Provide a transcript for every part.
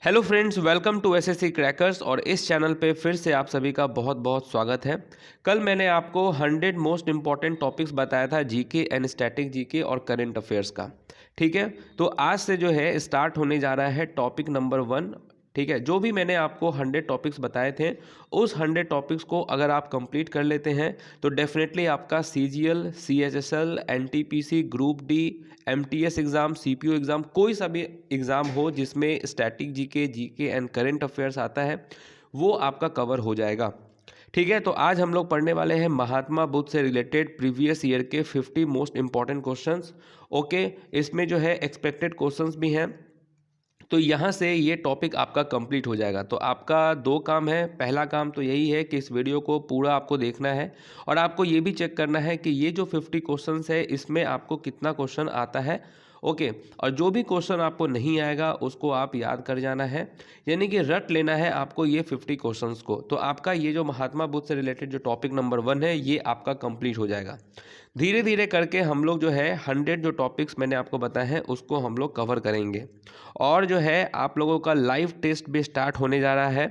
Hello friends, welcome to SSC crackers. और इस channel पे फिर से आप सभी का बहुत बहुत स्वागत है। कल मैंने आपको 100 मोस्ट इंपॉर्टेंट टॉपिक्स बताया था जीके एंड स्टैटिक जीके और करंट अफेयर्स का। ठीक है, तो आज से जो है स्टार्ट होने जा रहा है टॉपिक नंबर 1। ठीक है, जो भी मैंने आपको 100 टॉपिक्स बताए थे उस 100 टॉपिक्स को अगर आप कंप्लीट कर लेते हैं तो डेफिनेटली आपका CGL, CHSL, NTPC, group D, MTS exam, CPO exam, कोई सा भी एग्ज़ाम हो जिसमें static GK, GK and current affairs आता है वो आपका कवर हो जाएगा। ठीक है, तो आज हम लोग पढ़ने वाले हैं महात्मा बुद्ध से रिलेटेड प्रीवियस ईयर के 50 मोस्ट इंपॉर्टेंट क्वेश्चंस। ओके, इसमें जो है एक्सपेक्टेड क्वेश्चंस भी हैं, तो यहाँ से ये टॉपिक आपका कंप्लीट हो जाएगा। तो आपका दो काम है। पहला काम तो यही है कि इस वीडियो को पूरा आपको देखना है और आपको ये भी चेक करना है कि ये जो 50 क्वेश्चंस है इसमें आपको कितना क्वेश्चन आता है। ओके, और जो भी क्वेश्चन आपको नहीं आएगा उसको आप याद कर जाना है, यानी कि रट लेना है आपको ये 50 क्वेश्चंस को। तो आपका ये जो महात्मा बुद्ध से रिलेटेड जो टॉपिक नंबर 1 है ये आपका कंप्लीट हो जाएगा। धीरे धीरे करके हम लोग जो है 100 जो टॉपिक्स मैंने आपको बताए हैं उसको हम लोग कवर करेंगे। और जो है आप लोगों का लाइव टेस्ट भी स्टार्ट होने जा रहा है।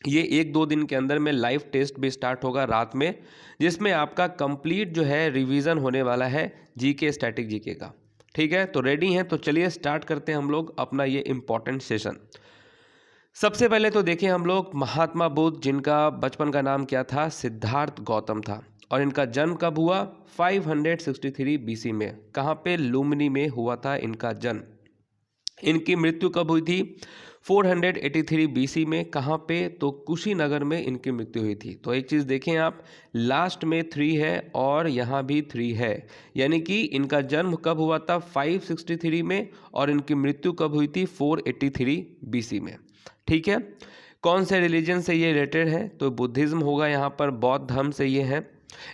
ये 1-2 दिन के अंदर में लाइव टेस्ट भी स्टार्ट होगा रात में, जिसमें आपका कंप्लीट जो है रिवीजन होने वाला है जीके, स्टैटिक जीके का। ठीक है, तो रेडी हैं? तो चलिए स्टार्ट करते हैं हम लोग अपना ये इम्पॉर्टेंट सेशन। सबसे पहले तो देखिए हम लोग महात्मा बुद्ध, जिनका बचपन का नाम क्या था? सिद्धार्थ गौतम था। और इनका जन्म कब हुआ? 563 बीसी में। कहाँ पे? लुम्बिनी में हुआ था इनका जन्म। इनकी मृत्यु कब हुई थी? 483 बीसी में। कहाँ पे? तो कुशीनगर में इनकी मृत्यु हुई थी। तो एक चीज़ देखें आप, लास्ट में 3 है और यहाँ भी 3 है, यानी कि इनका जन्म कब हुआ था? 563 में, और इनकी मृत्यु कब हुई थी? 483 बीसी में। ठीक है, कौन से रिलीजन से ये रिलेटेड है? तो बुद्धिज़्म होगा यहाँ पर, बौद्ध धर्म से ये है।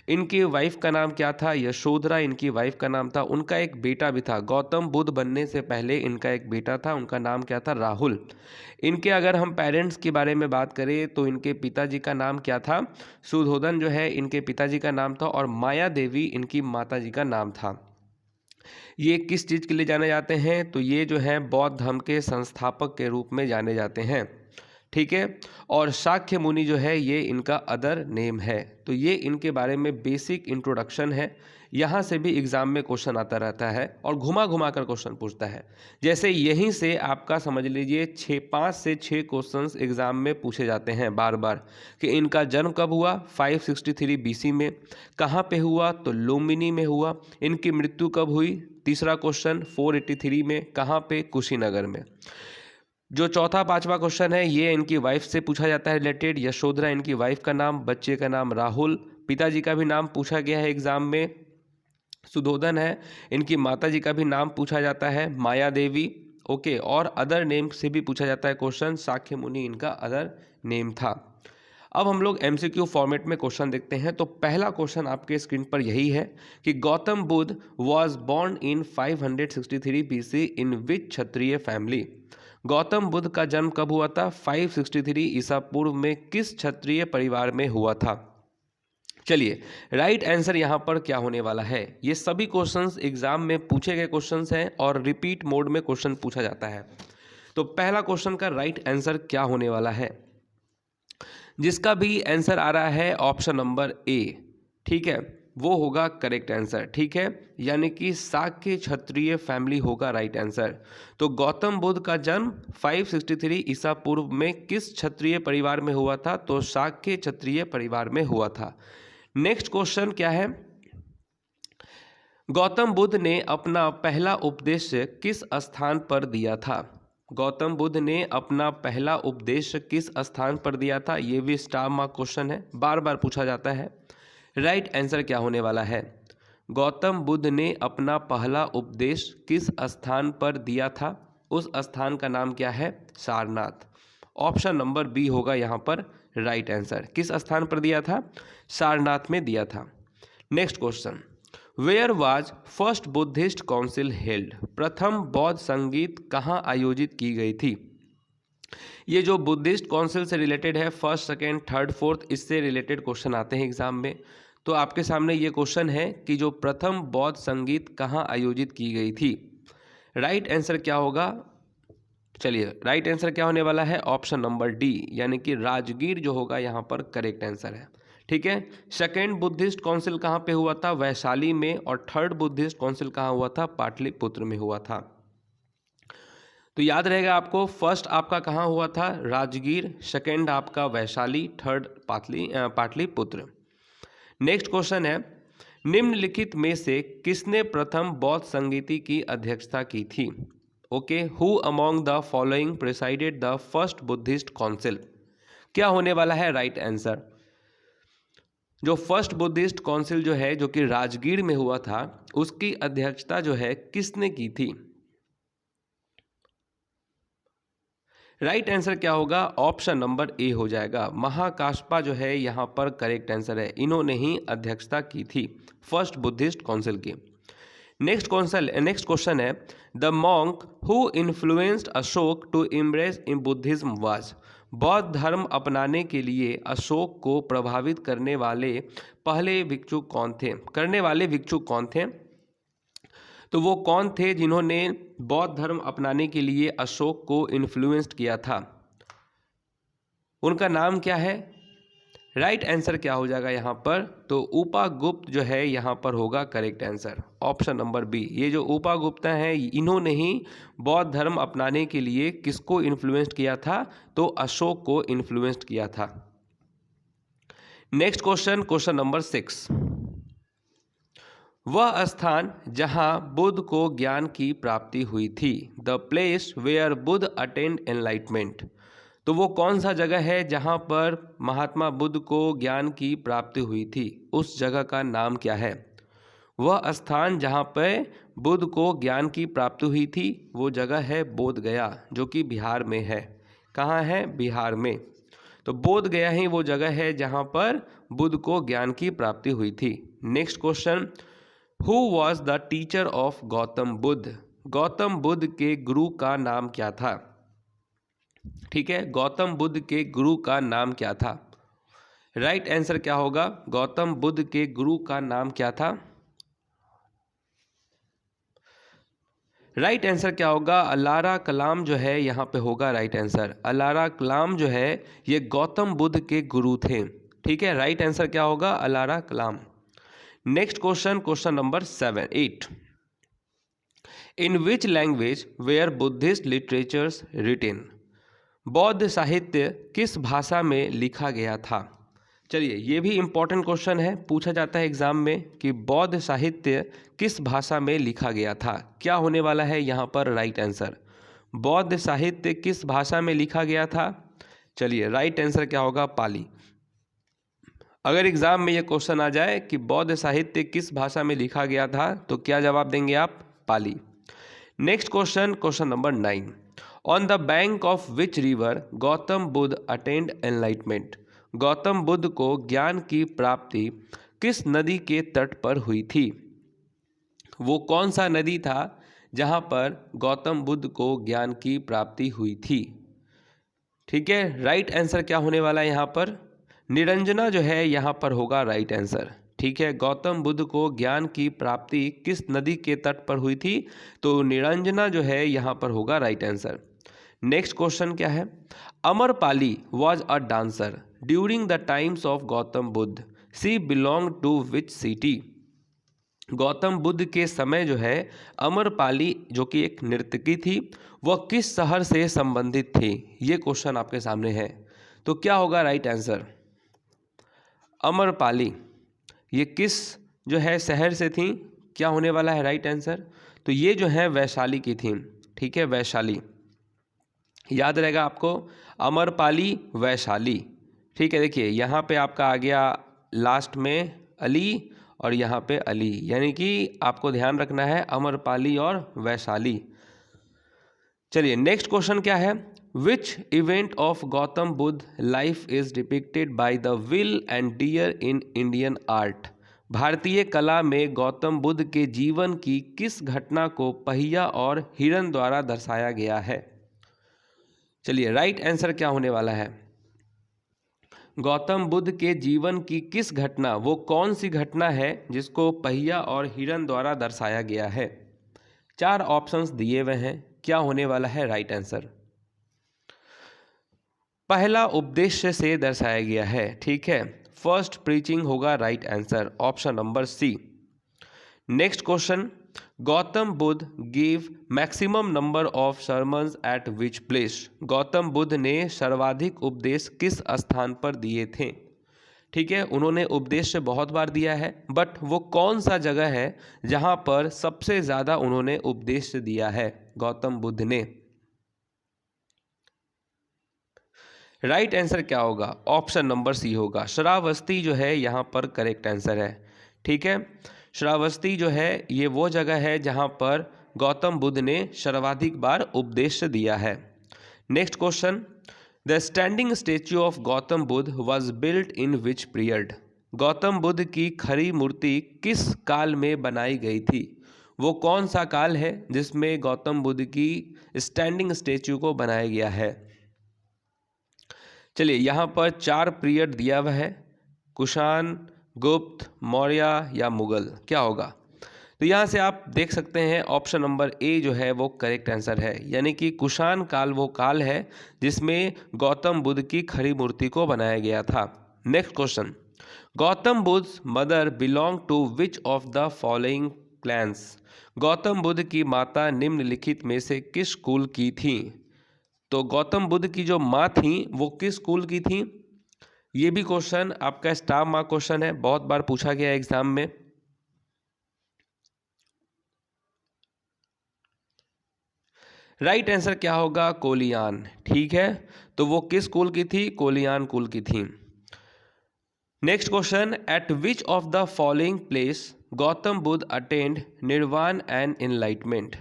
इनकी वाइफ का नाम क्या था? यशोधरा इनकी वाइफ का नाम था। उनका एक बेटा भी था, गौतम बुद्ध बनने से पहले इनका एक बेटा था, उनका नाम क्या था? राहुल। इनके अगर हम पेरेंट्स के बारे में बात करें तो इनके पिताजी का नाम क्या था? सुधोधन जो है इनके पिताजी का नाम था, और माया देवी इनकी माताजी का नाम था। ये किस चीज़ के लिए जाने जाते हैं? तो ये जो है बौद्ध धर्म के संस्थापक के रूप में जाने जाते हैं। ठीक है, और शाक्य मुनि जो है ये इनका अदर नेम है। तो ये इनके बारे में बेसिक इंट्रोडक्शन है। यहाँ से भी एग्ज़ाम में क्वेश्चन आता रहता है और घुमा घुमा कर क्वेश्चन पूछता है। जैसे यहीं से आपका समझ लीजिए 5 से 6 क्वेश्चंस एग्ज़ाम में पूछे जाते हैं बार बार, कि इनका जन्म कब हुआ? 563 बीसी में। कहाँ पे हुआ? तो लुम्बिनी में हुआ। इनकी मृत्यु कब हुई? तीसरा क्वेश्चन 483 में। कहाँ पे? कुशीनगर में। जो चौथा पांचवा क्वेश्चन है ये इनकी वाइफ से पूछा जाता है रिलेटेड। यशोधरा इनकी वाइफ का नाम, बच्चे का नाम राहुल, पिताजी का भी नाम पूछा गया है एग्जाम में, सुधोधन है। इनकी माताजी का भी नाम पूछा जाता है, माया देवी। ओके, और अदर नेम से भी पूछा जाता है क्वेश्चन, शाक्य मुनि इनका अदर नेम था। अब हम लोग एमसीक्यू फॉर्मेट में क्वेश्चन देखते हैं। तो पहला क्वेश्चन आपके स्क्रीन पर यही है कि Gautam Buddha was born in 563 BC in which Kshatriya family. Gautam Buddha का जन्म कब हुआ था? 563 ईसा पूर्व में किस क्षत्रिय परिवार में हुआ था? चलिए, राइट आंसर यहाँ पर क्या होने वाला है? ये सभी क्वेश्चंस एग्जाम में पूछे गए क्वेश्चंस हैं और रिपीट मोड में क्वेश्चन पूछा जाता है। तो पहला क्वेश्चन का राइट आंसर क्या होने वाला है? जिसका भी आंसर आ रहा है ऑप्शन नंबर ए, ठीक है, वो होगा करेक्ट आंसर। ठीक है, यानी कि शाक्य क्षत्रिय फैमिली होगा राइट आंसर। तो गौतम बुद्ध का जन्म 563 ईसा पूर्व में किस क्षत्रिय परिवार में हुआ था? तो शाक्य क्षत्रिय परिवार में हुआ था। नेक्स्ट क्वेश्चन क्या है? गौतम बुद्ध ने अपना पहला उपदेश किस स्थान पर दिया था? गौतम बुद्ध ने अपना पहला उपदेश किस स्थान पर दिया था? ये भी स्टार मार्क क्वेश्चन है, बार बार पूछा जाता है। राइट आंसर क्या होने वाला है? गौतम बुद्ध ने अपना पहला उपदेश किस स्थान पर दिया था? उस स्थान का नाम क्या है? सारनाथ। ऑप्शन नंबर बी होगा यहाँ पर राइट आंसर। किस स्थान पर दिया था? सारनाथ में दिया था। Next question, where was first Buddhist council held. प्रथम बौद्ध संगीत कहाँ आयोजित की गई थी? ये जो बुद्धिस्ट काउंसिल से रिलेटेड है, फर्स्ट, सेकेंड, थर्ड, फोर्थ, इससे रिलेटेड क्वेश्चन आते हैं एग्जाम में। तो आपके सामने ये क्वेश्चन है कि जो प्रथम बौद्ध संगीत कहाँ आयोजित की गई थी। राइट आंसर क्या होगा? चलिए राइट आंसर क्या होने वाला है, ऑप्शन नंबर डी, यानी कि राजगीर जो होगा यहाँ पर करेक्ट आंसर है। ठीक है, सेकेंड बुद्धिस्ट काउंसिल कहाँ पे हुआ था, वैशाली में, और थर्ड बुद्धिस्ट काउंसिल कहाँ हुआ था, पाटलिपुत्र में हुआ था। तो याद रहेगा आपको, फर्स्ट आपका कहाँ हुआ था, राजगीर, सेकेंड आपका Vaishali, third Pataliputra. Next question है, निम्नलिखित में से किसने प्रथम बौद्ध संगीति की अध्यक्षता की थी। Okay, who among the following presided the first Buddhist council. क्या होने वाला है राइट आंसर, जो फर्स्ट बुद्धिस्ट काउंसिल जो है, जो कि राजगीर में हुआ था, उसकी अध्यक्षता जो है किसने की थी। राइट आंसर क्या होगा, ऑप्शन नंबर ए हो जाएगा, महाकाशपा जो है यहाँ पर करेक्ट आंसर है। इन्होंने ही अध्यक्षता की थी फर्स्ट बुद्धिस्ट काउंसिल की। नेक्स्ट क्वेश्चन है, the monk who influenced Ashoka to embrace in Buddhism was. बौद्ध धर्म अपनाने के लिए अशोक को प्रभावित करने वाले भिक्षु कौन थे। तो वो कौन थे जिन्होंने बौद्ध धर्म अपनाने के लिए अशोक को इन्फ्लुएंस्ड किया था, उनका नाम क्या है। राइट आंसर क्या हो जाएगा यहाँ पर, तो उपागुप्त जो है यहाँ पर होगा correct answer, option number B. ये जो उपागुप्त हैं, इन्होंने ही बौद्ध धर्म अपनाने के लिए किसको इन्फ्लुएंस्ड किया था, तो अशोक को इन्फ्लुएंस्ड किया था। नेक्स्ट क्वेश्चन नंबर 6, वह स्थान जहां बुद्ध को ज्ञान की प्राप्ति हुई थी, the place where Buddha attend enlightenment. तो वो कौन सा जगह है जहां पर महात्मा बुद्ध को ज्ञान की प्राप्ति हुई थी, उस जगह का नाम क्या है। वह स्थान जहां पर बुद्ध को ज्ञान की प्राप्ति हुई थी, वो जगह है बोध गया, जो कि बिहार में है। कहाँ है, बिहार में। तो बोध गया ही वो जगह है जहां पर बुद्ध को ज्ञान की प्राप्ति हुई थी। Next question, who was the teacher of Gautam Buddha. Gautam Buddha के गुरु का नाम क्या था। ठीक है, गौतम बुद्ध के गुरु का नाम क्या था। राइट आंसर क्या होगा, गौतम बुद्ध के गुरु का नाम क्या था। राइट आंसर क्या होगा, अलारा कलाम जो है यहाँ पे होगा राइट आंसर। अलारा कलाम जो है ये गौतम बुद्ध के गुरु थे। ठीक है, राइट आंसर क्या होगा, Alara Kalama. Next question number 8, in which language were Buddhist literatures written. बौद्ध साहित्य किस भाषा में लिखा गया था। चलिए, ये भी इंपॉर्टेंट क्वेश्चन है, पूछा जाता है एग्जाम में कि बौद्ध साहित्य किस भाषा में लिखा गया था। क्या होने वाला है यहाँ पर राइट आंसर, बौद्ध साहित्य किस भाषा में लिखा गया था। चलिए, राइट आंसर क्या होगा, पाली। अगर एग्जाम में ये क्वेश्चन आ जाए कि बौद्ध साहित्य किस भाषा में लिखा गया था, तो क्या जवाब देंगे आप, Pali. Next question number 9, on the bank of which river Gautam Buddha attend enlightenment. Gautam Buddha को ज्ञान की प्राप्ति किस नदी के तट पर हुई थी। वो कौन सा नदी था जहाँ पर गौतम बुद्ध को ज्ञान की प्राप्ति हुई थी। ठीक है, राइट आंसर क्या होने वाला है यहाँ पर, निरंजना जो है यहाँ पर होगा राइट आंसर। ठीक है, गौतम बुद्ध को ज्ञान की प्राप्ति किस नदी के तट पर हुई थी, तो निरंजना जो है यहाँ पर होगा राइट आंसर। नेक्स्ट क्वेश्चन क्या है, Amrapali was a dancer during the times of Gautam Buddha, she belong to which city. Gautam Buddha के समय जो है अमरपाली जो कि एक नर्तकी थी, वह किस शहर से संबंधित थी। ये क्वेश्चन आपके सामने है, तो क्या होगा राइट आंसर, अमरपाली ये किस जो है शहर से थी, क्या होने वाला है राइट आंसर, तो ये जो है वैशाली की थी। ठीक है, वैशाली याद रहेगा आपको, अमरपाली वैशाली। ठीक है, देखिए यहाँ पे आपका आ गया लास्ट में अली और यहाँ पे अली, यानी कि आपको ध्यान रखना है अमरपाली और वैशाली। चलिए, नेक्स्ट क्वेश्चन क्या है, which event of Gautam Buddha life is depicted by the wheel and deer in Indian art. भारतीय कला में गौतम बुद्ध के जीवन की किस घटना को पहिया और हिरण द्वारा दर्शाया गया है। चलिए, राइट आंसर क्या होने वाला है, गौतम बुद्ध के जीवन की किस घटना, वो कौन सी घटना है जिसको पहिया और हिरण द्वारा दर्शाया गया है। 4 ऑप्शंस दिए हुए हैं, क्या होने वाला है राइट आंसर। पहला उद्देश्य से दर्शाया गया है। ठीक है, फर्स्ट प्रीचिंग होगा right answer, option number C. Next question, Gautam Buddha give maximum number of sermons at which place. Gautam Buddha ने सर्वाधिक उपदेश किस स्थान पर दिए थे। ठीक है, उन्होंने उपदेश बहुत बार दिया है, बट वो कौन सा जगह है जहां पर सबसे ज़्यादा उन्होंने उपदेश दिया है गौतम बुद्ध ने। राइट आंसर क्या होगा, ऑप्शन नंबर सी होगा, श्रावस्ती जो है यहाँ पर करेक्ट आंसर है। ठीक है, श्रावस्ती जो है ये वो जगह है जहाँ पर गौतम बुद्ध ने सर्वाधिक बार उपदेश दिया है। Next question, the standing statue of Gautam Buddha was built in which period. Gautam Buddha की खड़ी मूर्ति किस काल में बनाई गई थी। वो कौन सा काल है जिसमें गौतम बुद्ध की स्टैंडिंग स्टेच्यू को बनाया गया है। चलिए, यहाँ पर 4 पीरियड दिया हुआ है, कुषाण, गुप्त, मौर्य या मुगल, क्या होगा। तो यहाँ से आप देख सकते हैं ऑप्शन नंबर ए जो है वो करेक्ट आंसर है, यानी कि कुषाण काल वो काल है जिसमें गौतम बुद्ध की खड़ी मूर्ति को बनाया गया था। Next question, Gautam Buddha mother belong to which of the following clans. Gautam Buddha की माता निम्नलिखित में से किस कुल की थी। तो गौतम बुद्ध की जो माँ थी वो किस कुल की थी। ये भी क्वेश्चन आपका स्टार मार्क क्वेश्चन है, बहुत बार पूछा गया एग्जाम में। राइट आंसर क्या होगा, कोलियान। ठीक है, तो वो किस कुल की थी, कोलियान कुल की थी। Next question, at which of the following place Gautam Buddha attend निर्वाण एंड एनलाइटमेंट।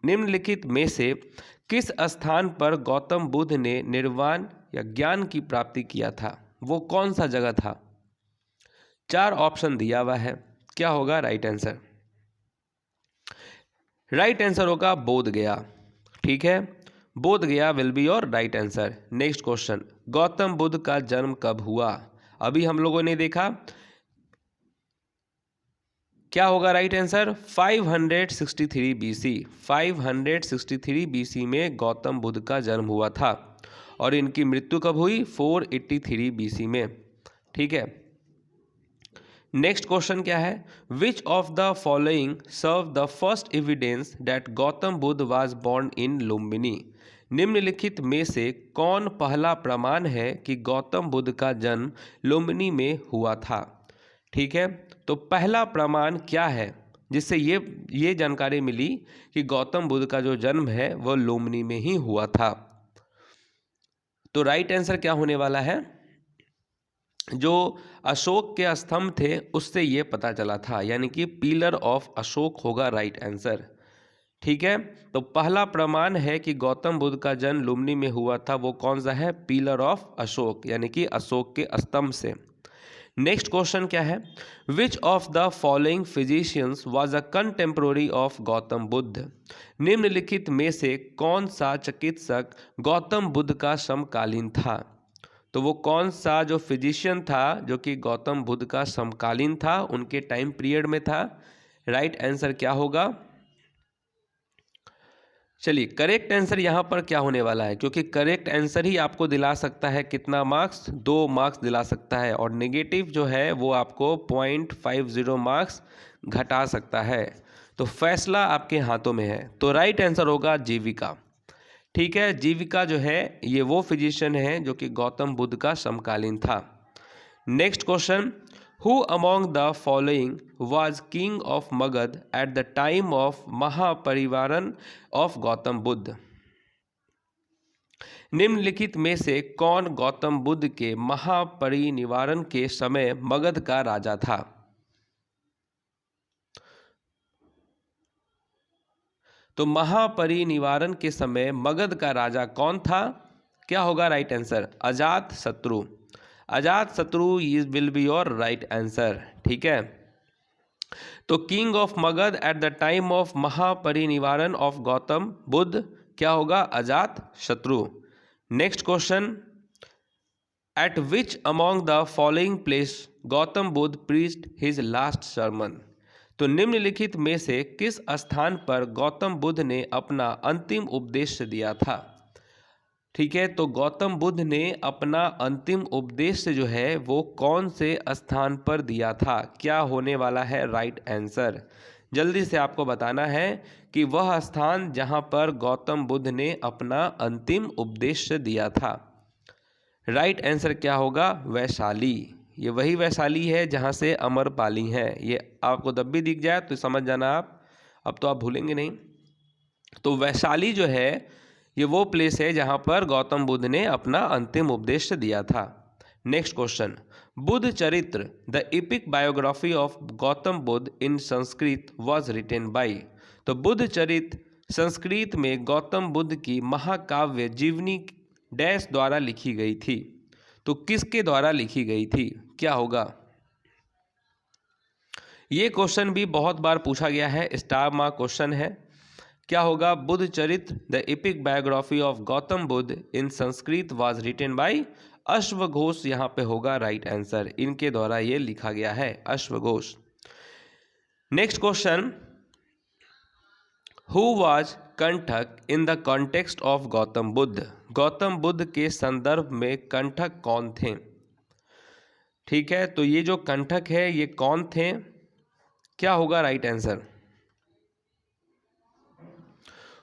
निम्नलिखित में से किस स्थान पर गौतम बुद्ध ने निर्वाण या ज्ञान की प्राप्ति किया था, वो कौन सा जगह था। 4 ऑप्शन दिया हुआ है, क्या होगा राइट आंसर। राइट आंसर होगा बोध गया। ठीक है, बोध गया will be your right answer. Next question, Gautam Buddha का जन्म कब हुआ। अभी हम लोगों ने देखा, क्या होगा राइट आंसर, 563 BC। 563 BC में गौतम बुद्ध का जन्म हुआ था और इनकी मृत्यु कब हुई, 483 BC में। ठीक है, नेक्स्ट क्वेश्चन क्या है, which of the following serve the first evidence that Gautam Buddha was born in Lumbini. निम्नलिखित में से कौन पहला प्रमाण है कि गौतम बुद्ध का जन्म लुम्बिनी में हुआ था। ठीक है, तो पहला प्रमाण क्या है जिससे ये जानकारी मिली कि गौतम बुद्ध का जो जन्म है वह लुम्बिनी में ही हुआ था। तो राइट आंसर क्या होने वाला है, जो अशोक के स्तंभ थे उससे ये पता चला था, यानी कि पिलर ऑफ अशोक होगा राइट आंसर। ठीक है, तो पहला प्रमाण है कि गौतम बुद्ध का जन्म लुम्बिनी में हुआ था, वो कौन सा है, पिलर ऑफ अशोक, यानी कि अशोक के स्तंभ से। नेक्स्ट क्वेश्चन क्या है, which of the following physicians was a contemporary of Gautam Buddha. निम्नलिखित में से कौन सा चिकित्सक गौतम बुद्ध का समकालीन था। तो वो कौन सा जो फिजिशियन था जो कि गौतम बुद्ध का समकालीन था, उनके टाइम पीरियड में था। राइट आंसर क्या होगा, चलिए करेक्ट आंसर यहाँ पर क्या होने वाला है, क्योंकि करेक्ट आंसर ही आपको दिला सकता है कितना मार्क्स, 2 मार्क्स दिला सकता है, और नेगेटिव जो है वो आपको 0.50 मार्क्स घटा सकता है। तो फैसला आपके हाथों में है। तो राइट आंसर होगा जीविका। ठीक है, जीविका जो है ये वो फिजिशियन है जो कि गौतम बुद्ध का समकालीन था। Next question, who among the following was king of Magadha at the time of Mahaparinirvana of Gautam Buddha. निम्नलिखित में से कौन गौतम बुद्ध के महापरिनिवारण के समय मगध का राजा था। तो महापरिनिवारण के समय मगध का राजा कौन था, क्या होगा राइट आंसर, अजात शत्रु। Ajatashatru will be your right answer. ठीक है, तो king of Magadha at the time of Mahaparinirvana of Gautam Buddha क्या होगा, Ajatashatru. Next question, at which among the following place Gautam Buddha preached his last sermon. तो निम्नलिखित में से किस स्थान पर गौतम बुद्ध ने अपना अंतिम उपदेश दिया था। ठीक है, तो गौतम बुद्ध ने अपना अंतिम उपदेश जो है वो कौन से स्थान पर दिया था? क्या होने वाला है राइट आंसर? जल्दी से आपको बताना है कि वह स्थान जहां पर गौतम बुद्ध ने अपना अंतिम उपदेश दिया था। राइट आंसर क्या होगा? वैशाली। ये वही वैशाली है जहां से अमरपाली है। ये आपको जब भी दिख जाए तो समझ जाना आप, अब तो आप भूलेंगे नहीं। तो वैशाली जो है ये वो प्लेस है जहां पर गौतम बुद्ध ने अपना अंतिम उपदेश दिया था। नेक्स्ट क्वेश्चन, बुद्ध चरित्र the epic biography of Gautam Buddha in Sanskrit was written by. तो बुद्ध चरित्र संस्कृत में गौतम बुद्ध की महाकाव्य जीवनी डैश द्वारा लिखी गई थी। तो किसके द्वारा लिखी गई थी? क्या होगा? ये क्वेश्चन भी बहुत बार पूछा गया है, स्टार मार्क क्वेश्चन है। क्या होगा? Buddhacharita the epic biography of Gautam Buddha in Sanskrit was written by अश्वघोष। यहाँ पे होगा राइट आंसर, इनके द्वारा ये लिखा गया है, अश्वघोष। Next question, who was Kanthaka in the context of Gautam Buddha. Gautam Buddha के संदर्भ में कंठक कौन थे? ठीक है, तो ये जो कंठक है ये कौन थे? क्या होगा right answer?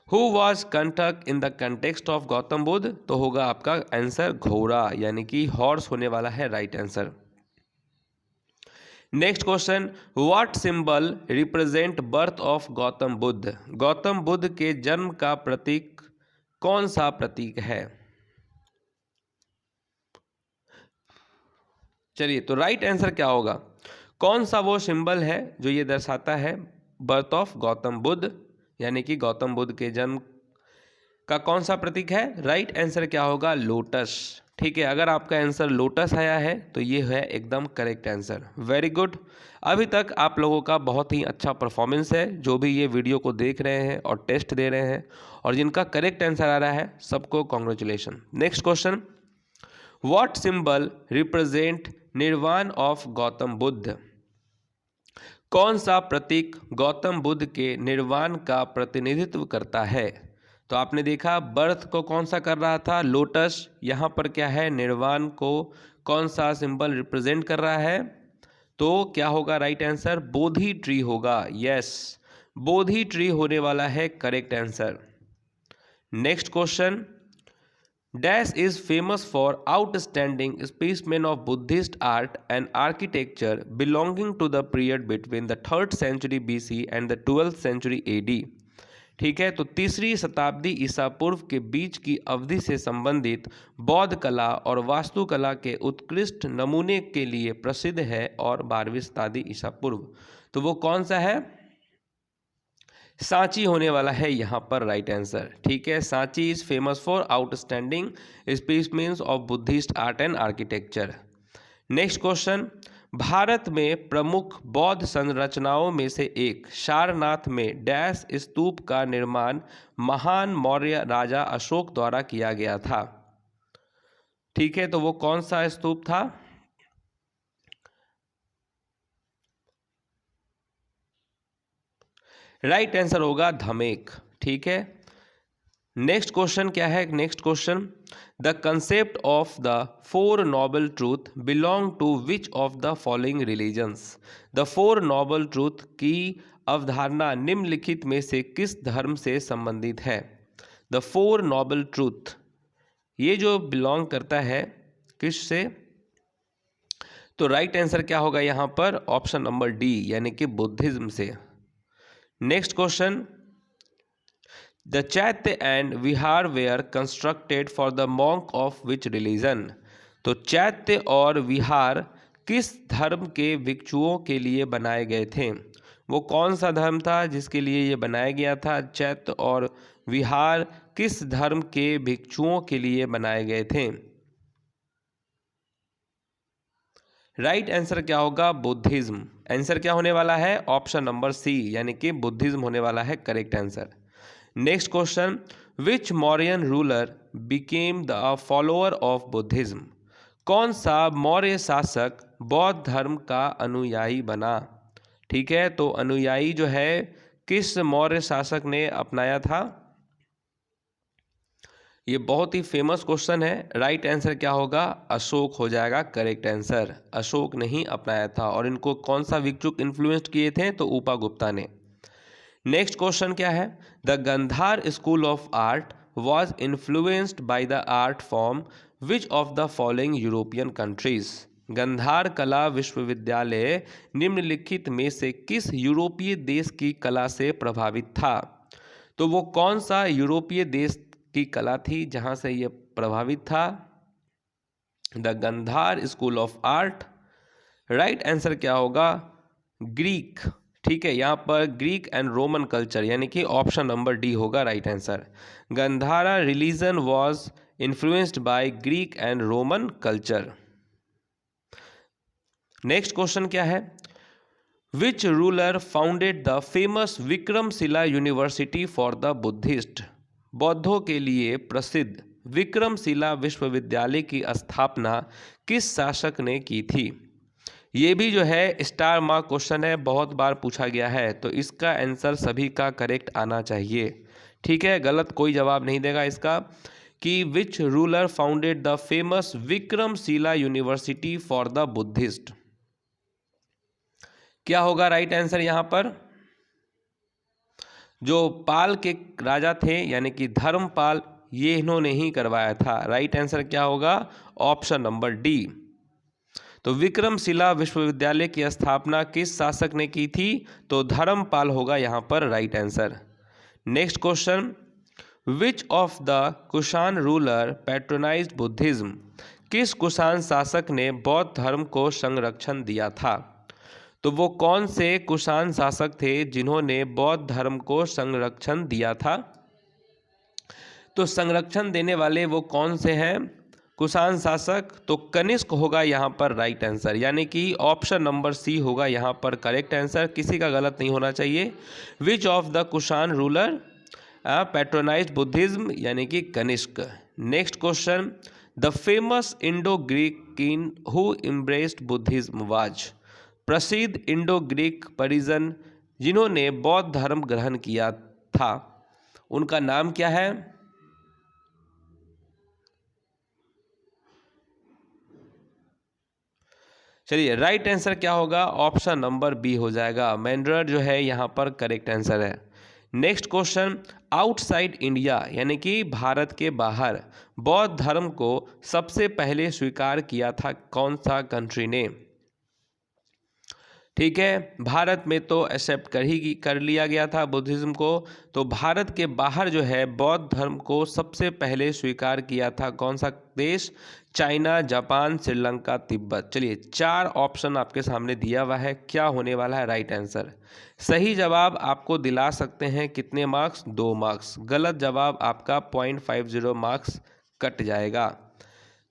Who was Kanthaka in the context of Gautam Buddha? तो होगा आपका आंसर घोड़ा, यानी कि हॉर्स होने वाला है right answer. Next question, what symbol represent birth of Gautam Buddha. Gautam Buddha के जन्म का प्रतीक कौन सा प्रतीक है? चलिए, तो राइट आंसर क्या होगा? कौन सा वो सिंबल है जो ये दर्शाता है बर्थ ऑफ गौतम बुद्ध, यानी कि गौतम बुद्ध के जन्म का कौन सा प्रतीक है? राइट आंसर क्या होगा? लोटस। ठीक है, अगर आपका आंसर लोटस आया है तो ये है एकदम करेक्ट आंसर। Very good. अभी तक आप लोगों का बहुत ही अच्छा परफॉर्मेंस है, जो भी ये वीडियो को देख रहे हैं और टेस्ट दे रहे हैं, और जिनका करेक्ट आंसर आ रहा है सबको congratulation. Next question, what symbol represent निर्वाण ऑफ गौतम बुद्ध। कौन सा प्रतीक गौतम बुद्ध के निर्वाण का प्रतिनिधित्व करता है? तो आपने देखा बर्थ को कौन सा कर रहा था? लोटस। यहाँ पर क्या है? निर्वाण को कौन सा सिंबल रिप्रेजेंट कर रहा है? तो क्या होगा राइट आंसर? बोधि ट्री होगा। यस, बोधि ट्री होने वाला है correct answer. Next question, dash is famous for outstanding specimen of Buddhist art and architecture belonging to the period between the 3rd century BC and the 12th century AD। ठीक है, तो 3री शताब्दी ईसा पूर्व के बीच की अवधि से संबंधित बौद्ध कला और वास्तुकला के उत्कृष्ट नमूने के लिए प्रसिद्ध है, और 12वीं शताब्दी ईसा पूर्व। तो वो कौन सा है? सांची होने वाला है यहाँ पर राइट आंसर। ठीक है, Sanchi is famous for outstanding specimens of Buddhist art and architecture. Next question, Bharat में प्रमुख बौद्ध संरचनाओं में से एक सारनाथ में डैश स्तूप का निर्माण महान मौर्य राजा अशोक द्वारा किया गया था। ठीक है, तो वो कौन सा स्तूप था? राइट आंसर होगा धमेक। ठीक है, नेक्स्ट क्वेश्चन क्या है? Next question, the concept of the 4 noble truth belong to which of the following religions. The 4 noble truth की अवधारणा निम्नलिखित में से किस धर्म से संबंधित है? द 4 नोबल ट्रूथ ये जो बिलोंग करता है किस से? तो राइट आंसर क्या होगा यहाँ पर? ऑप्शन नंबर डी, यानी कि बुद्धिज्म से। Next question, the chaitya and vihara were constructed for the monk of which religion. तो चैत्य और विहार किस धर्म के भिक्षुओं के लिए बनाए गए थे? वो कौन सा धर्म था जिसके लिए ये बनाया गया था? चैत्य और विहार किस धर्म के भिक्षुओं के लिए बनाए गए थे? राइट आंसर क्या होगा? बुद्धिज्म। आंसर क्या होने वाला है? ऑप्शन नंबर सी, यानी कि बुद्धिज्म होने वाला है correct answer. Next question, which Mauryan ruler became the follower of Buddhism. कौन सा मौर्य शासक बौद्ध धर्म का अनुयायी बना? ठीक है, तो अनुयायी जो है किस मौर्य शासक ने अपनाया था? ये बहुत ही फेमस क्वेश्चन है। राइट आंसर क्या होगा? अशोक हो जाएगा करेक्ट आंसर। अशोक ने ही अपनाया था। और इनको कौन सा भिक्षुक इन्फ्लुएंस किए थे? तो उपागुप्ता ने। नेक्स्ट क्वेश्चन क्या है? The Gandhara school of art was influenced by the art form which of the following European countries? Gandhara कला विश्वविद्यालय निम्नलिखित में से किस यूरोपीय देश की कला से प्रभावित था? तो वो कौन सा यूरोपीय देश की कला थी जहां से ये प्रभावित था? The Gandhara school of art. Right answer क्या होगा? ग्रीक। ठीक है, यहाँ पर ग्रीक एंड रोमन कल्चर, यानी कि ऑप्शन नंबर डी होगा right answer. Gandhara religion was influenced by Greek and Roman culture. Next question क्या है? Which ruler founded the famous Vikramshila university for the Buddhist? बौद्धों के लिए प्रसिद्ध विक्रमशिला विश्वविद्यालय की स्थापना किस शासक ने की थी? ये भी जो है स्टार मार्क क्वेश्चन है, बहुत बार पूछा गया है, तो इसका आंसर सभी का करेक्ट आना चाहिए। ठीक है, गलत कोई जवाब नहीं देगा इसका। कि which ruler founded the famous Vikramshila university for the Buddhist? क्या होगा राइट आंसर यहाँ पर? जो पाल के राजा थे यानी कि धर्मपाल, ये इन्होंने ही करवाया था। राइट आंसर क्या होगा? Option number D. तो विक्रमशिला विश्वविद्यालय की स्थापना किस शासक ने की थी? तो धर्मपाल होगा यहाँ पर right answer. Next question, which of the Kushan ruler patronized Buddhism? किस कुषाण शासक ने बौद्ध धर्म को संरक्षण दिया था? तो वो कौन से कुषाण शासक थे जिन्होंने बौद्ध धर्म को संरक्षण दिया था? तो संरक्षण देने वाले वो कौन से हैं कुषाण शासक? तो कनिष्क होगा यहाँ पर राइट आंसर, यानी कि ऑप्शन नंबर सी होगा यहाँ पर करेक्ट आंसर। किसी का गलत नहीं होना चाहिए। Which of the Kushan ruler patronized Buddhism, यानी कि Kanishka. Next question, the famous Indo Greek king who embraced Buddhism was? प्रसिद्ध इंडो ग्रीक परिजन जिन्होंने बौद्ध धर्म ग्रहण किया था, उनका नाम क्या है? चलिए, राइट आंसर क्या होगा? ऑप्शन नंबर बी हो जाएगा। मेंडर जो है यहाँ पर करेक्ट आंसर है। नेक्स्ट क्वेश्चन, आउटसाइड इंडिया यानी कि भारत के बाहर बौद्ध धर्म को सबसे पहले स्वीकार किया था कौन सा कंट्री ने? ठीक है, भारत में तो एक्सेप्ट कर लिया गया था बुद्धिज्म को। तो भारत के बाहर जो है बौद्ध धर्म को सबसे पहले स्वीकार किया था कौन सा देश? China, Japan, Sri Lanka, Tibet. चलिए, 4 ऑप्शन आपके सामने दिया हुआ है, क्या होने वाला है राइट आंसर? सही जवाब आपको दिला सकते हैं कितने मार्क्स? 2 मार्क्स। गलत जवाब आपका 0.50 मार्क्स कट जाएगा।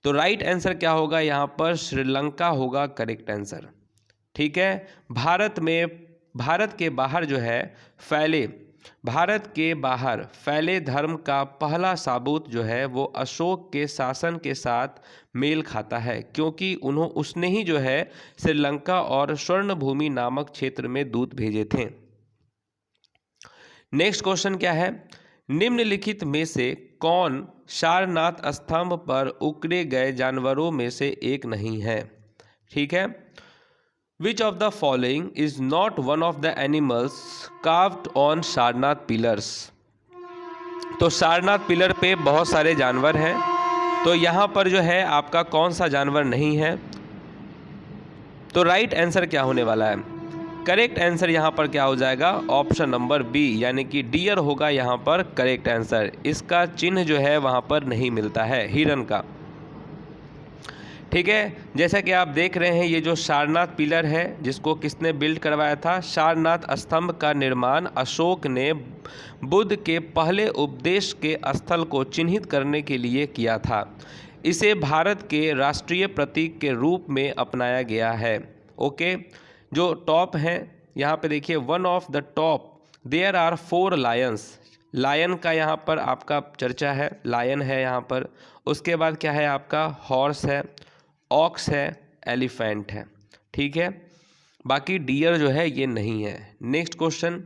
तो राइट आंसर क्या होगा यहाँ पर? श्रीलंका होगा करेक्ट आंसर। ठीक है, भारत के बाहर जो है फैले धर्म का पहला साबूत जो है वो अशोक के शासन के साथ मेल खाता है, क्योंकि उसने ही जो है श्रीलंका और स्वर्णभूमि नामक क्षेत्र में दूत भेजे थे। नेक्स्ट क्वेश्चन क्या है? निम्नलिखित में से कौन सारनाथ स्तंभ पर उकेरे गए जानवरों में से एक नहीं है? ठीक है, Which of the following is not one of the animals carved on Sarnath pillars? तो सारनाथ पिलर पे बहुत सारे जानवर हैं, तो यहाँ पर जो है आपका कौन सा जानवर नहीं है? तो राइट आंसर क्या होने वाला है? करेक्ट आंसर यहाँ पर क्या हो जाएगा? ऑप्शन नंबर बी, यानी कि डियर होगा यहाँ पर करेक्ट आंसर। इसका चिन्ह जो है वहाँ पर नहीं मिलता है, हिरन का। ठीक है, जैसा कि आप देख रहे हैं ये जो सारनाथ पिलर है जिसको किसने बिल्ड करवाया था? सारनाथ स्तंभ का निर्माण अशोक ने बुद्ध के पहले उपदेश के स्थल को चिन्हित करने के लिए किया था। इसे भारत के राष्ट्रीय प्रतीक के रूप में अपनाया गया है। ओके, जो टॉप हैं यहाँ पे देखिए, one of the top there are 4 lions. Lion का यहाँ पर आपका चर्चा है, लायन है यहाँ पर। उसके बाद क्या है आपका? हॉर्स है, ऑक्स है, एलिफेंट है। ठीक है, बाकी डियर जो है ये नहीं है। Next question,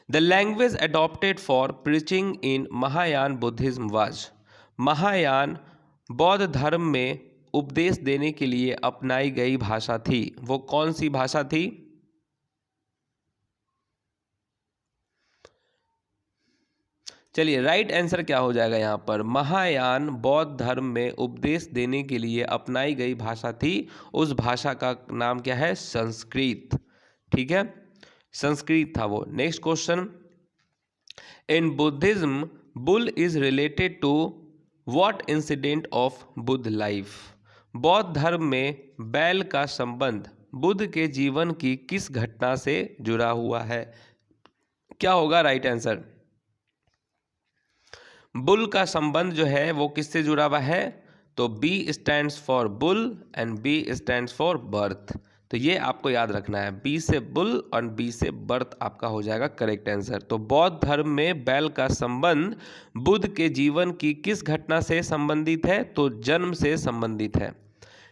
the language adopted for preaching in Mahayana Buddhism was. Mahayana बौद्ध धर्म में उपदेश देने के लिए अपनाई गई भाषा थी, वो कौन सी भाषा थी? चलिए राइट आंसर क्या हो जाएगा यहाँ पर? महायान बौद्ध धर्म में उपदेश देने के लिए अपनाई गई भाषा थी, उस भाषा का नाम क्या है? संस्कृत। ठीक है, संस्कृत था वो। Next question, in Buddhism bull is related to what incident of Buddha life. बौद्ध धर्म में बैल का संबंध बुद्ध के जीवन की किस घटना से जुड़ा हुआ है? क्या होगा राइट आंसर? बुल का संबंध जो है वो किससे जुड़ा हुआ है? तो B stands for bull and B stands for birth. तो ये आपको याद रखना है, बी से बुल और बी से बर्थ आपका हो जाएगा करेक्ट आंसर। तो बौद्ध धर्म में बैल का संबंध बुद्ध के जीवन की किस घटना से संबंधित है? तो जन्म से संबंधित है।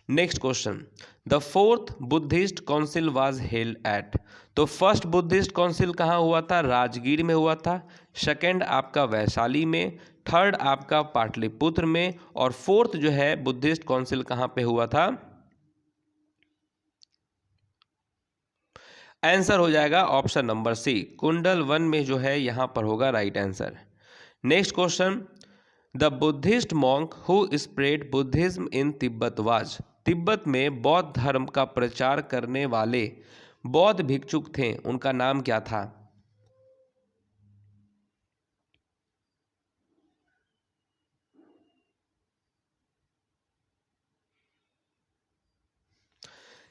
Next question, the fourth Buddhist council was held at. तो फर्स्ट बुद्धिस्ट काउंसिल कहाँ हुआ था? राजगीर में हुआ था। सेकंड आपका वैशाली में, थर्ड आपका पाटलिपुत्र में, और फोर्थ जो है बुद्धिस्ट काउंसिल कहाँ पे हुआ था? आंसर हो जाएगा ऑप्शन नंबर सी, कुंडल 1 में जो है यहाँ पर होगा right answer. Next question, the Buddhist monk who spread Buddhism in Tibet was. Tibet में बौद्ध धर्म का प्रचार करने वाले बौद्ध भिक्षुक थे, उनका नाम क्या था?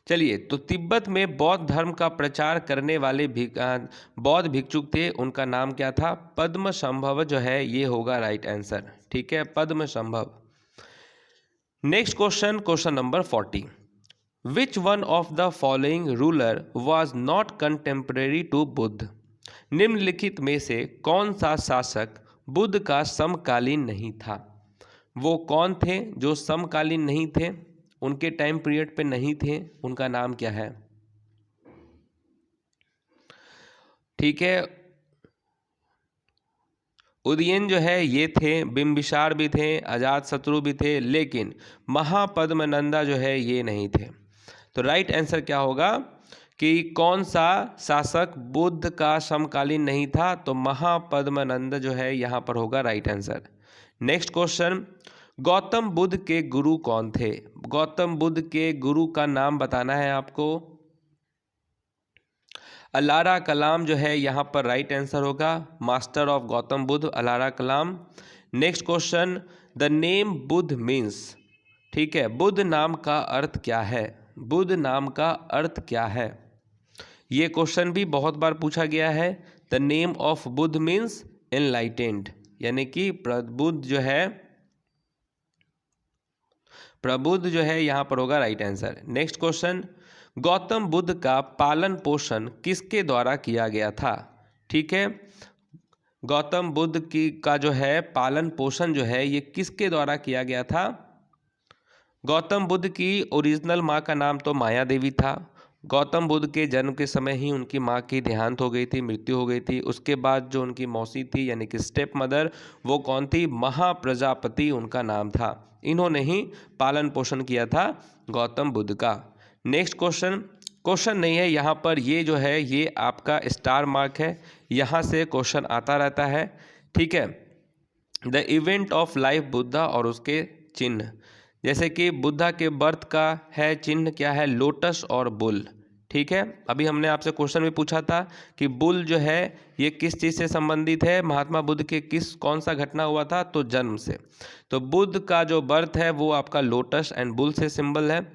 चलिए, तो तिब्बत में बौद्ध धर्म का प्रचार करने वाले बौद्ध भिक्षुक थे, उनका नाम क्या था? पद्मसंभव जो है ये होगा राइट आंसर। ठीक है, Padmasambhava. Next question, question number 40, which one of the following ruler was not contemporary to Buddha. निम्नलिखित में से कौन सा शासक बुद्ध का समकालीन नहीं था? वो कौन थे जो समकालीन नहीं थे, उनके टाइम पीरियड पे नहीं थे, उनका नाम क्या है? ठीक है, उदयन जो है ये थे, बिंबिसार भी थे, अजातशत्रु भी थे, लेकिन महापद्मनंदा जो है ये नहीं थे। तो राइट आंसर क्या होगा कि कौन सा शासक बुद्ध का समकालीन नहीं था? तो महापद्मनंद जो है यहाँ पर होगा right answer. Next question, Gautam Buddha के गुरु कौन थे? गौतम बुद्ध के गुरु का नाम बताना है आपको। अलारा कलाम जो है यहाँ पर राइट आंसर होगा, master of Gautam Buddha ALARA Kalama. Next question, the name Buddha means. ठीक है, बुद्ध नाम का अर्थ क्या है? बुद्ध नाम का अर्थ क्या है? ये क्वेश्चन भी बहुत बार पूछा गया है। The name of Buddha means enlightened, यानी कि प्रबुद्ध जो है, प्रबुद्ध जो है यहाँ पर होगा right answer. Next question, Gautam Buddha का पालन पोषण किसके द्वारा किया गया था? ठीक है, गौतम बुद्ध की का जो है पालन पोषण जो है ये किसके द्वारा किया गया था? गौतम बुद्ध की ओरिजिनल माँ का नाम तो माया देवी था। गौतम बुद्ध के जन्म के समय ही उनकी माँ की देहांत हो गई थी, मृत्यु हो गई थी। उसके बाद जो उनकी मौसी थी यानी कि स्टेप मदर, वो कौन थी? महाप्रजापति उनका नाम था। इन्होंने ही पालन पोषण किया था गौतम बुद्ध का। नेक्स्ट क्वेश्चन, क्वेश्चन नहीं है यहाँ पर, ये जो है ये आपका स्टार मार्क है, यहाँ से क्वेश्चन आता रहता है। ठीक है, the event of life Buddha और उसके चिन्ह, जैसे कि बुद्धा के बर्थ का है चिन्ह क्या है? लोटस और बुल। ठीक है, अभी हमने आपसे क्वेश्चन में पूछा था कि बुल जो है ये किस चीज़ से संबंधित है? महात्मा बुद्ध के कौन सा घटना हुआ था? तो जन्म से। तो बुद्ध का जो बर्थ है वो आपका लोटस एंड बुल से सिंबल है।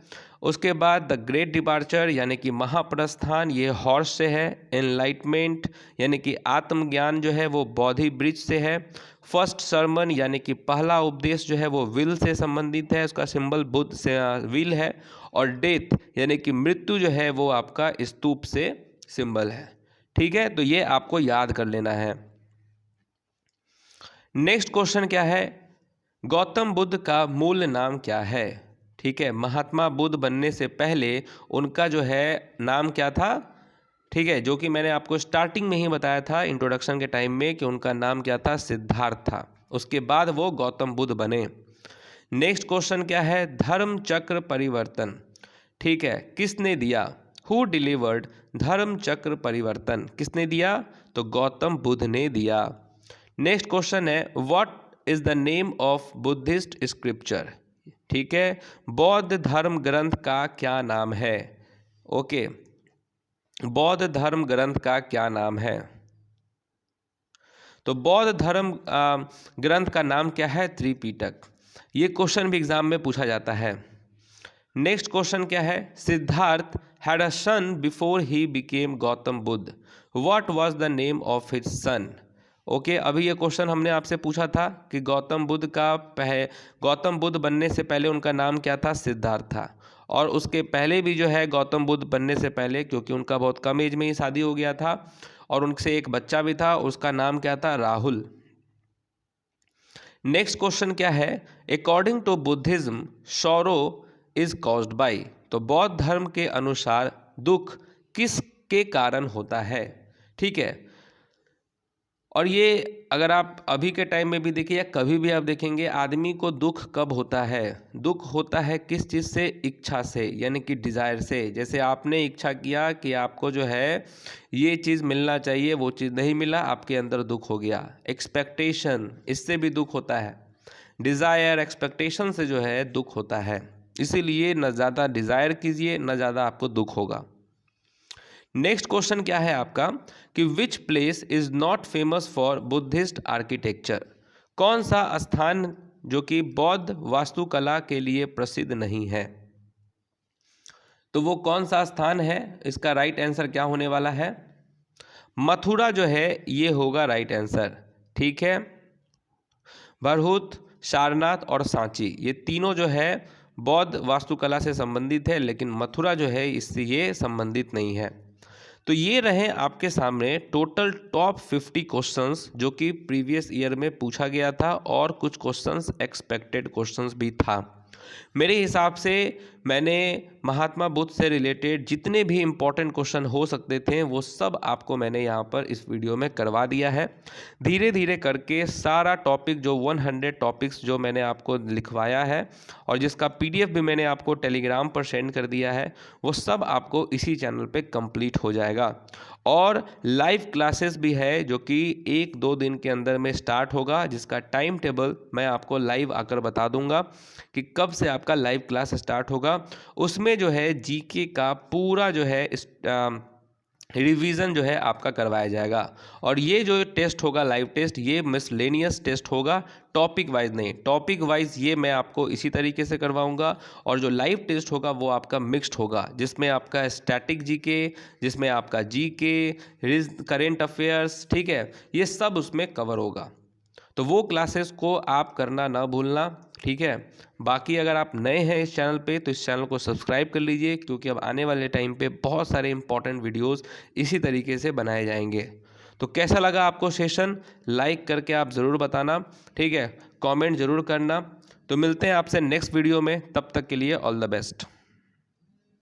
उसके बाद द ग्रेट डिपार्चर यानी कि महाप्रस्थान, ये हॉर्स से है। एनलाइटमेंट यानी कि आत्मज्ञान जो है वो बोधि वृक्ष से है। फर्स्ट सरमन यानी कि पहला उपदेश जो है वो विल से संबंधित है, उसका सिंबल बुद्ध से विल है। और डेथ यानी कि मृत्यु जो है वो आपका स्तूप से सिंबल है। ठीक है, तो ये आपको याद कर लेना है। नेक्स्ट क्वेश्चन क्या है? गौतम बुद्ध का मूल नाम क्या है? ठीक है, महात्मा बुद्ध बनने से पहले उनका जो है नाम क्या था? ठीक है, जो कि मैंने आपको स्टार्टिंग में ही बताया था इंट्रोडक्शन के टाइम में कि उनका नाम क्या था, सिद्धार्थ था। उसके बाद वो गौतम बुद्ध बने। नेक्स्ट क्वेश्चन क्या है, धर्म चक्र परिवर्तन, ठीक है, किसने दिया? हु डिलीवर्ड धर्म चक्र परिवर्तन, किसने दिया? तो गौतम बुद्ध ने दिया। नेक्स्ट क्वेश्चन है, what is the name of Buddhist scripture, ठीक है, बौद्ध धर्म ग्रंथ का क्या नाम है? ओके, बौद्ध धर्म ग्रंथ का क्या नाम है? तो बौद्ध धर्म ग्रंथ का नाम क्या है? त्रिपिटक। ये क्वेश्चन भी एग्जाम में पूछा जाता है। नेक्स्ट क्वेश्चन क्या है, Siddhartha had a son before he became Gautam Buddha, what was the name of his son? Okay, अभी ये क्वेश्चन हमने आपसे पूछा था कि गौतम बुद्ध बनने से पहले उनका नाम क्या था? सिद्धार्थ था। और उसके पहले भी जो है गौतम बुद्ध बनने से पहले, क्योंकि उनका बहुत कम एज में ही शादी हो गया था और उनसे एक बच्चा भी था, उसका नाम क्या था? राहुल। नेक्स्ट क्वेश्चन क्या है, according to Buddhism sorrow is caused by, तो बौद्ध धर्म के अनुसार दुख किसके कारण होता है? ठीक है, और ये अगर आप अभी के टाइम में भी देखिए या कभी भी आप देखेंगे, आदमी को दुख कब होता है? दुख होता है किस चीज़ से? इच्छा से, यानी कि डिज़ायर से। जैसे आपने इच्छा किया कि आपको जो है ये चीज़ मिलना चाहिए, वो चीज़ नहीं मिला, आपके अंदर दुख हो गया। एक्सपेक्टेशन, इससे भी दुख होता है। डिज़ायर, एक्सपेक्टेशन से जो है दुख होता है। इसीलिए न ज़्यादा डिज़ायर कीजिए, न ज़्यादा आपको दुख होगा। नेक्स्ट क्वेश्चन क्या है आपका कि which place is not famous for Buddhist architecture, कौन सा स्थान जो कि बौद्ध वास्तुकला के लिए प्रसिद्ध नहीं है? तो वो कौन सा स्थान है? इसका राइट आंसर क्या होने वाला है? मथुरा जो है ये होगा राइट आंसर। ठीक है, भरहुत, सारनाथ और सांची, ये तीनों जो है बौद्ध वास्तुकला से संबंधित है, लेकिन मथुरा जो है इससे ये संबंधित नहीं है। तो ये रहे आपके सामने टोटल टॉप 50 क्वेश्चंस जो कि प्रीवियस ईयर में पूछा गया था, और कुछ क्वेश्चंस एक्सपेक्टेड क्वेश्चंस भी था। मेरे हिसाब से मैंने महात्मा बुद्ध से रिलेटेड जितने भी इम्पोर्टेंट क्वेश्चन हो सकते थे वो सब आपको मैंने यहाँ पर इस वीडियो में करवा दिया है। धीरे धीरे करके सारा टॉपिक जो 100 टॉपिक्स जो मैंने आपको लिखवाया है और जिसका PDF भी मैंने आपको टेलीग्राम पर सेंड कर दिया है, वो सब आपको इसी चैनल पे कंप्लीट हो जाएगा। और लाइव क्लासेस भी है जो कि 1-2 दिन के अंदर में स्टार्ट होगा, जिसका टाइम टेबल मैं आपको लाइव आकर बता दूंगा कि कब से आपका लाइव क्लास स्टार्ट होगा। उसमें जो है जीके का पूरा जो है रिवीजन जो है आपका करवाया जाएगा। और ये जो टेस्ट होगा लाइव टेस्ट, ये मिसलेनियस टेस्ट होगा, टॉपिक वाइज नहीं। टॉपिक वाइज ये मैं आपको इसी तरीके से करवाऊंगा, और जो लाइव टेस्ट होगा वो आपका मिक्स्ड होगा, जिसमें आपका स्टैटिक जीके, जिसमें आपका जीके, करेंट अफेयर्स, ठीक है, ये सब उसमें कवर होगा। तो वो क्लासेस को आप करना ना भूलना, ठीक है। बाकी अगर आप नए हैं इस चैनल पे तो इस चैनल को सब्सक्राइब कर लीजिए, क्योंकि अब आने वाले टाइम पे बहुत सारे इंपॉर्टेंट वीडियोस इसी तरीके से बनाए जाएंगे। तो कैसा लगा आपको सेशन, लाइक करके आप ज़रूर बताना, ठीक है, कमेंट ज़रूर करना। तो मिलते हैं आपसे नेक्स्ट वीडियो में, तब तक के लिए ऑल द बेस्ट।